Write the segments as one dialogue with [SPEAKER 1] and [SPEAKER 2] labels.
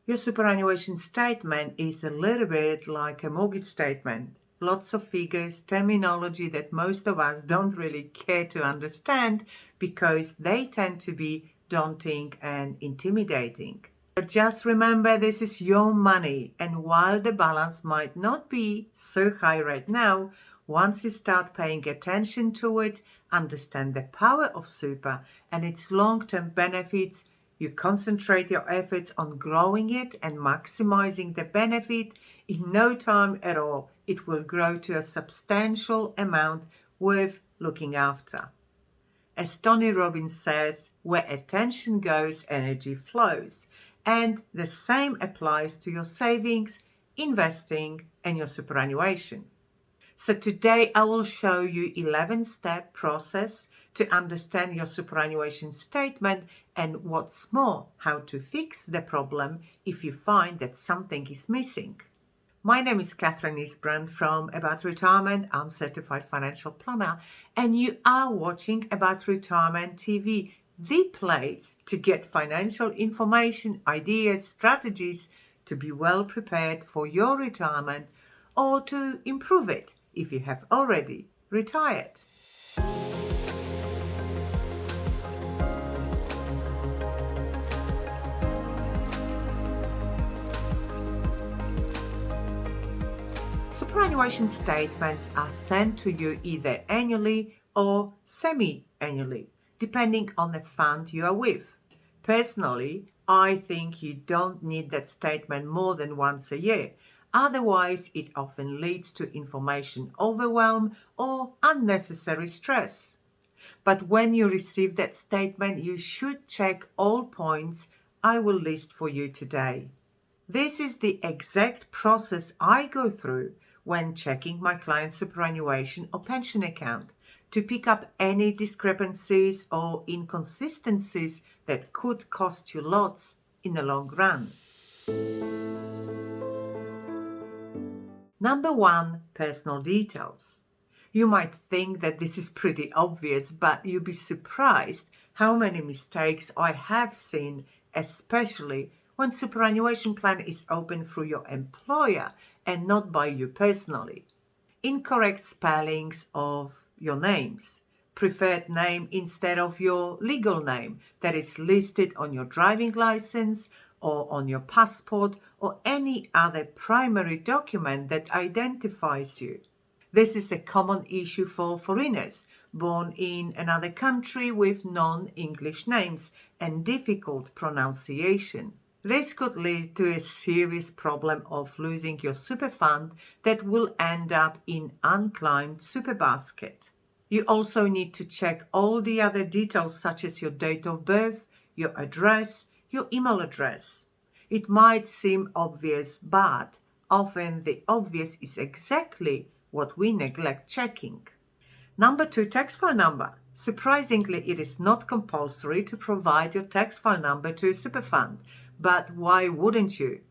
[SPEAKER 1] Your superannuation statement is a little bit like a mortgage statement. Lots of figures, terminology that most of us don't really care to understand because they tend to be daunting and intimidating. But just remember, this is your money, and while the balance might not be so high right now, once you start paying attention to it, understand the power of super and its long-term benefits, you concentrate your efforts on growing it and maximizing the benefit, in no time at all, it will grow to a substantial amount worth looking after. As Tony Robbins says, where attention goes, energy flows. And the same applies to your savings, investing, and your superannuation. So today I will show you 11-step process to understand your superannuation statement, and what's more, how to fix the problem if you find that something is missing. My name is Katherine Isbrandt from About Retirement. I'm certified financial planner, and you are watching About Retirement TV, the place to get financial information, ideas, strategies to be well prepared for your retirement or to improve it if you have already retired. Superannuation statements are sent to you either annually or semi-annually, depending on the fund you are with. Personally, I think you don't need that statement more than once a year. Otherwise, it often leads to information overwhelm or unnecessary stress. But when you receive that statement, you should check all points I will list for you today. This is the exact process I go through when checking my client's superannuation or pension account to pick up any discrepancies or inconsistencies that could cost you lots in the long run. Number 1, personal details. You might think that this is pretty obvious, but you'll be surprised how many mistakes I have seen, especially when superannuation plan is opened through your employer and not by you personally. Incorrect spellings of your names, preferred name instead of your legal name that is listed on your driving license or on your passport or any other primary document that identifies you. This is a common issue for foreigners born in another country with non-English names and difficult pronunciation. This could lead to a serious problem of losing your super fund that will end up in unclaimed super basket. You also need to check all the other details such as your date of birth, your address, your email address. It might seem obvious, but often the obvious is exactly what we neglect checking. Number 2, tax file number. Surprisingly, it is not compulsory to provide your tax file number to a super fund. But why wouldn't you?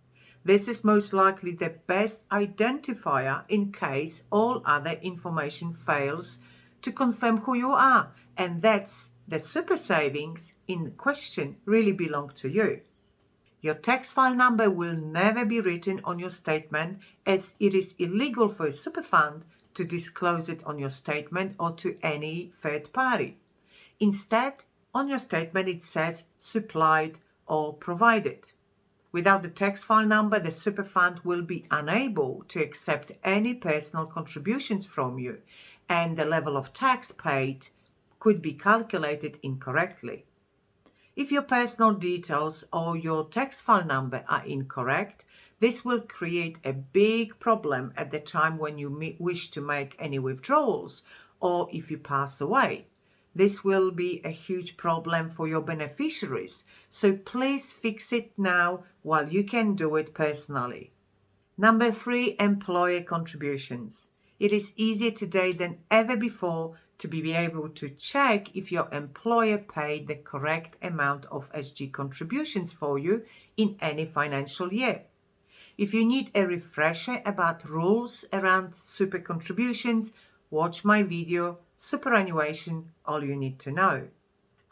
[SPEAKER 1] This is most likely the best identifier in case all other information fails to confirm who you are, and that's the super savings in question really belong to you. Your tax file number will never be written on your statement, as it is illegal for a super fund to disclose it on your statement or to any third party. Instead, on your statement it says supplied or provided. Without the tax file number, the super fund will be unable to accept any personal contributions from you, and the level of tax paid could be calculated incorrectly. If your personal details or your tax file number are incorrect, this will create a big problem at the time when you wish to make any withdrawals or if you pass away. This will be a huge problem for your beneficiaries, so please fix it now while you can do it personally. Number 3, employer contributions. It is easier today than ever before to be able to check if your employer paid the correct amount of SG contributions for you in any financial year. If you need a refresher about rules around super contributions, watch my video Superannuation, All You Need to Know.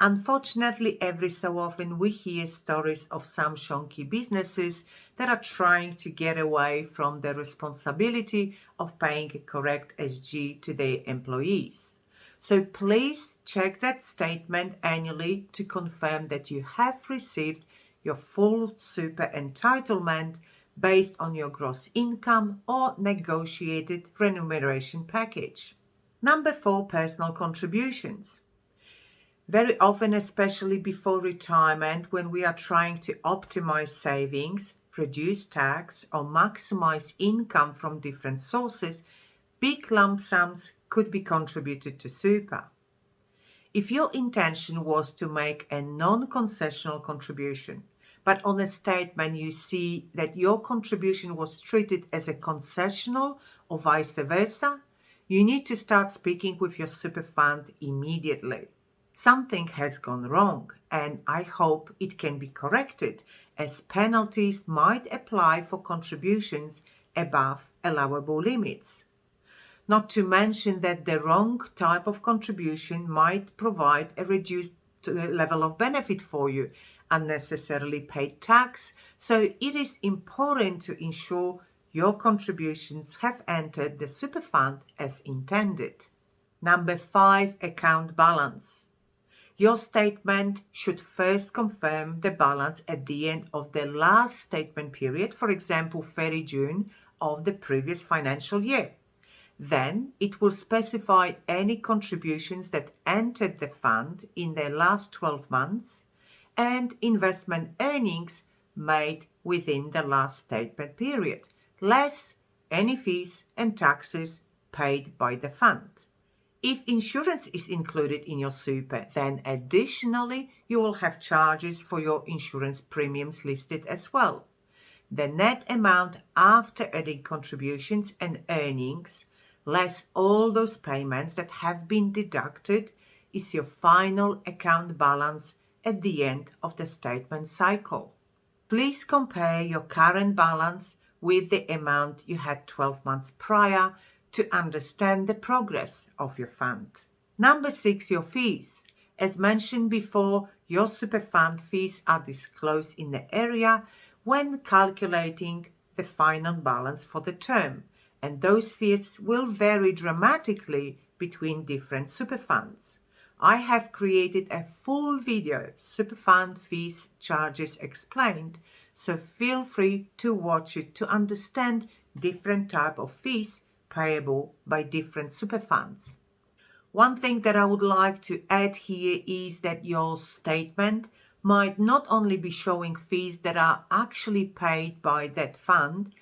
[SPEAKER 1] Unfortunately, every so often we hear stories of some shonky businesses that are trying to get away from the responsibility of paying a correct SG to their employees. So please check that statement annually to confirm that you have received your full super entitlement based on your gross income or negotiated remuneration package. Number 4, personal contributions. Very often, especially before retirement, when we are trying to optimize savings, reduce tax, or maximize income from different sources, big lump sums could be contributed to super. If your intention was to make a non-concessional contribution, but on a statement you see that your contribution was treated as a concessional or vice versa, you need to start speaking with your super fund immediately. Something has gone wrong, and I hope it can be corrected, as penalties might apply for contributions above allowable limits. Not to mention that the wrong type of contribution might provide a reduced level of benefit for you, unnecessarily paid tax, so it is important to ensure your contributions have entered the super fund as intended. Number 5, account balance. Your statement should first confirm the balance at the end of the last statement period, for example, 30 June of the previous financial year. Then it will specify any contributions that entered the fund in the last 12 months and investment earnings made within the last statement period, less any fees and taxes paid by the fund. If insurance is included in your super, then additionally you will have charges for your insurance premiums listed as well. The net amount after adding contributions and earnings, less all those payments that have been deducted, is your final account balance at the end of the statement cycle. Please compare your current balance with the amount you had 12 months prior to understand the progress of your fund. Number 6, your fees. As mentioned before, your super fund fees are disclosed in the area when calculating the final balance for the term, and those fees will vary dramatically between different super funds. I have created a full video, Super Fund Fees Charges Explained, so feel free to watch it to understand different type of fees payable by different super funds. One thing that I would like to add here is that your statement might not only be showing fees that are actually paid by that fund,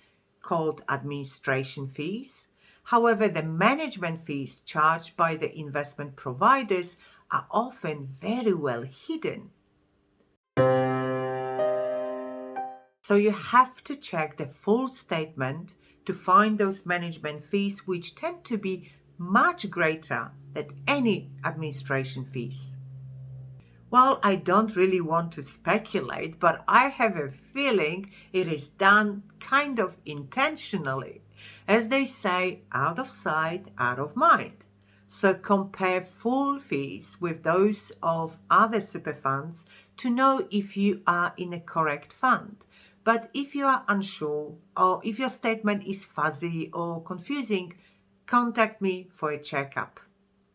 [SPEAKER 1] called administration fees. However, the management fees charged by the investment providers are often very well hidden. So you have to check the full statement to find those management fees, which tend to be much greater than any administration fees. Well, I don't really want to speculate, but I have a feeling it is done kind of intentionally. As they say, out of sight, out of mind. So compare full fees with those of other super funds to know if you are in a correct fund. But if you are unsure or if your statement is fuzzy or confusing, contact me for a checkup.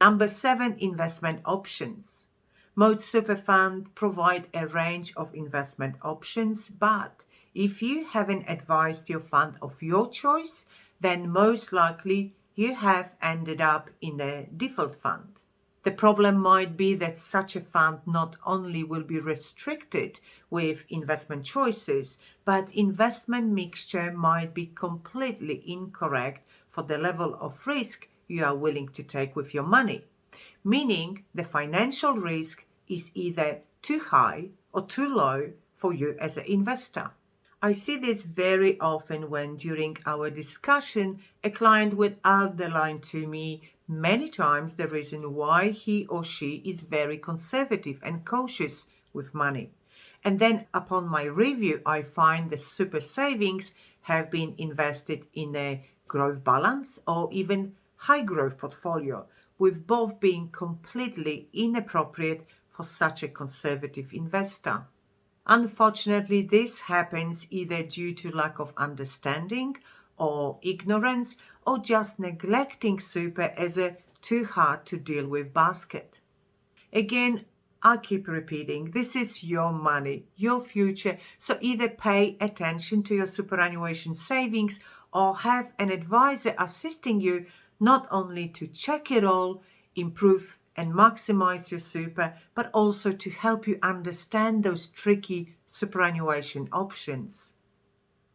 [SPEAKER 1] Number 7, investment options. Most super funds provide a range of investment options, but if you haven't advised your fund of your choice, then most likely you have ended up in a default fund. The problem might be that such a fund not only will be restricted with investment choices, but investment mixture might be completely incorrect for the level of risk you are willing to take with your money, meaning the financial risk is either too high or too low for you as an investor. I see this very often when during our discussion a client would outline to me many times the reason why he or she is very conservative and cautious with money. And then upon my review, I find the super savings have been invested in a growth balance or even high growth portfolio, with both being completely inappropriate for such a conservative investor. Unfortunately, this happens either due to lack of understanding or ignorance, or just neglecting super as a too hard to deal with basket. Again, I keep repeating, this is your money, your future, so either pay attention to your superannuation savings or have an advisor assisting you not only to check it all, improve and maximize your super, but also to help you understand those tricky superannuation options.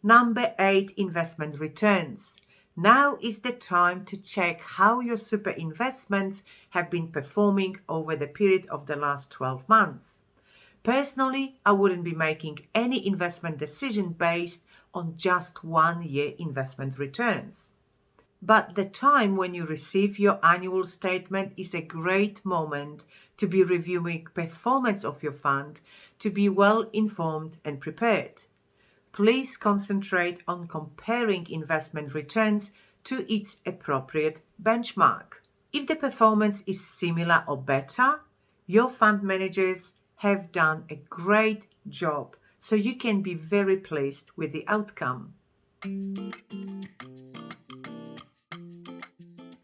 [SPEAKER 1] Number 8, investment returns. Now is the time to check how your super investments have been performing over the period of the last 12 months. Personally, I wouldn't be making any investment decision based on just 1 year investment returns. But the time when you receive your annual statement is a great moment to be reviewing performance of your fund, to be well informed and prepared. Please concentrate on comparing investment returns to its appropriate benchmark. If the performance is similar or better, your fund managers have done a great job, so you can be very pleased with the outcome.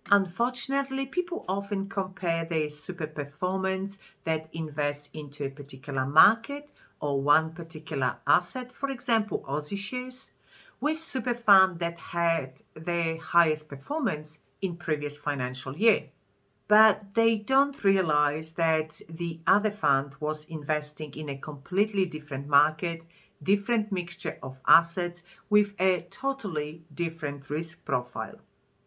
[SPEAKER 1] Unfortunately, people often compare their super performance that invests into a particular market or one particular asset, for example, Aussie shares, with super fund that had their highest performance in previous financial year. But they don't realize that the other fund was investing in a completely different market, different mixture of assets with a totally different risk profile.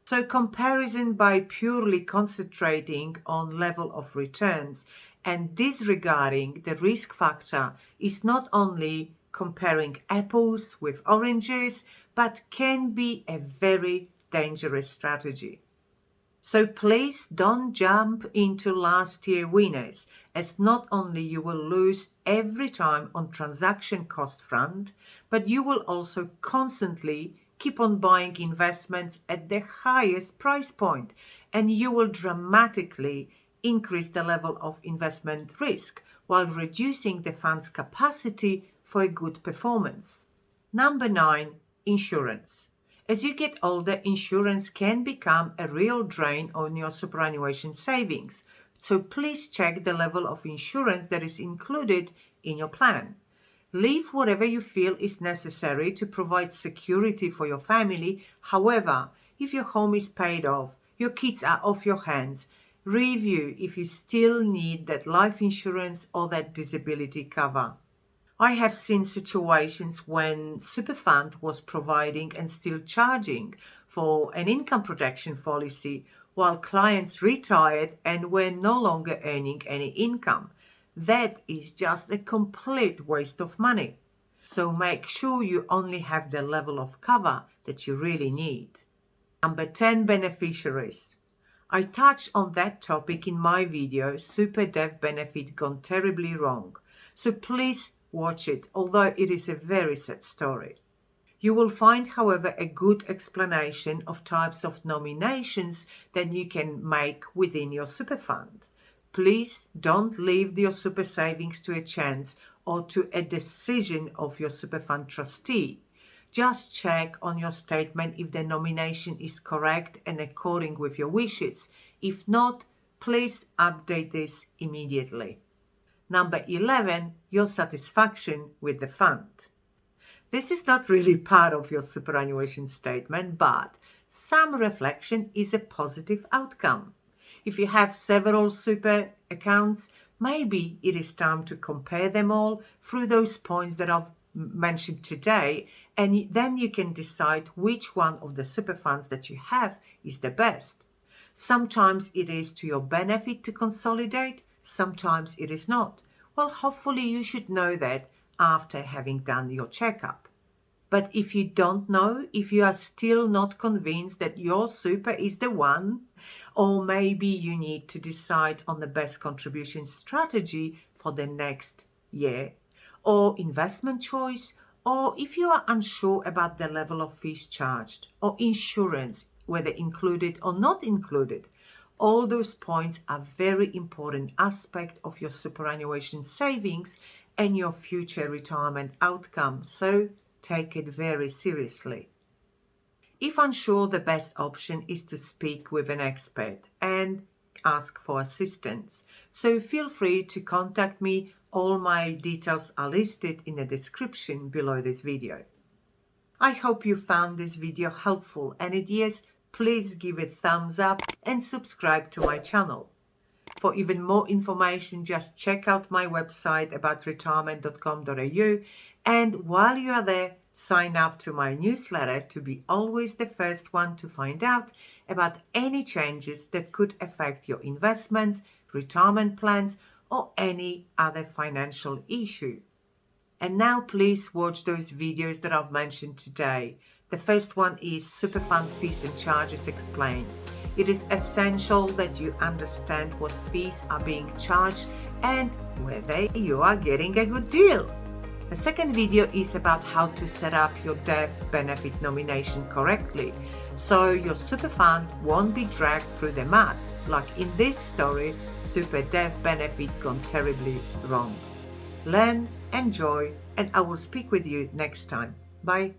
[SPEAKER 1] So comparison by purely concentrating on level of returns and disregarding the risk factor is not only comparing apples with oranges, but can be a very dangerous strategy. So please don't jump into last year winners, as not only you will lose every time on transaction cost front, but you will also constantly keep on buying investments at the highest price point, and you will dramatically increase the level of investment risk while reducing the fund's capacity for a good performance. Number 9, insurance. As you get older, insurance can become a real drain on your superannuation savings. So please check the level of insurance that is included in your plan. Leave whatever you feel is necessary to provide security for your family. However, if your home is paid off, your kids are off your hands, review if you still need that life insurance or that disability cover. I have seen situations when Superfund was providing and still charging for an income protection policy while clients retired and were no longer earning any income. That is just a complete waste of money. So make sure you only have the level of cover that you really need. Number 10, beneficiaries. I touched on that topic in my video, Super Death Benefit Gone Terribly Wrong. So please watch it, although it is a very sad story. You will find, however, a good explanation of types of nominations that you can make within your super fund. Please don't leave your super savings to a chance or to a decision of your super fund trustee. Just check on your statement if the nomination is correct and according with your wishes. If not, please update this immediately. Number 11, your satisfaction with the fund. This is not really part of your superannuation statement, but some reflection is a positive outcome. If you have several super accounts, maybe it is time to compare them all through those points that I've mentioned today, and then you can decide which one of the super funds that you have is the best. Sometimes it is to your benefit to consolidate, sometimes it is not. Well, hopefully you should know that after having done your checkup. But if you don't know, if you are still not convinced that your super is the one, or maybe you need to decide on the best contribution strategy for the next year, or investment choice, or if you are unsure about the level of fees charged, or insurance, whether included or not included, All those points are very important aspect of your superannuation savings and your future retirement outcome, so take it very seriously. If unsure, the best option is to speak with an expert and ask for assistance. So feel free to contact me. All my details are listed in the description below this video. I hope you found this video helpful, and if yes, please give it a thumbs up and subscribe to my channel. For even more information, just check out my website about retirement.com.au, and while you are there, sign up to my newsletter to be always the first one to find out about any changes that could affect your investments, retirement plans, or any other financial issue. And now please watch those videos that I've mentioned today. The first one is Superfund Fees and Charges Explained. It is essential that you understand what fees are being charged and whether you are getting a good deal. The second video is about how to set up your death benefit nomination correctly, so your super fund won't be dragged through the mud, like in this story, super death benefit gone terribly wrong. Learn, enjoy, and I will speak with you next time. Bye.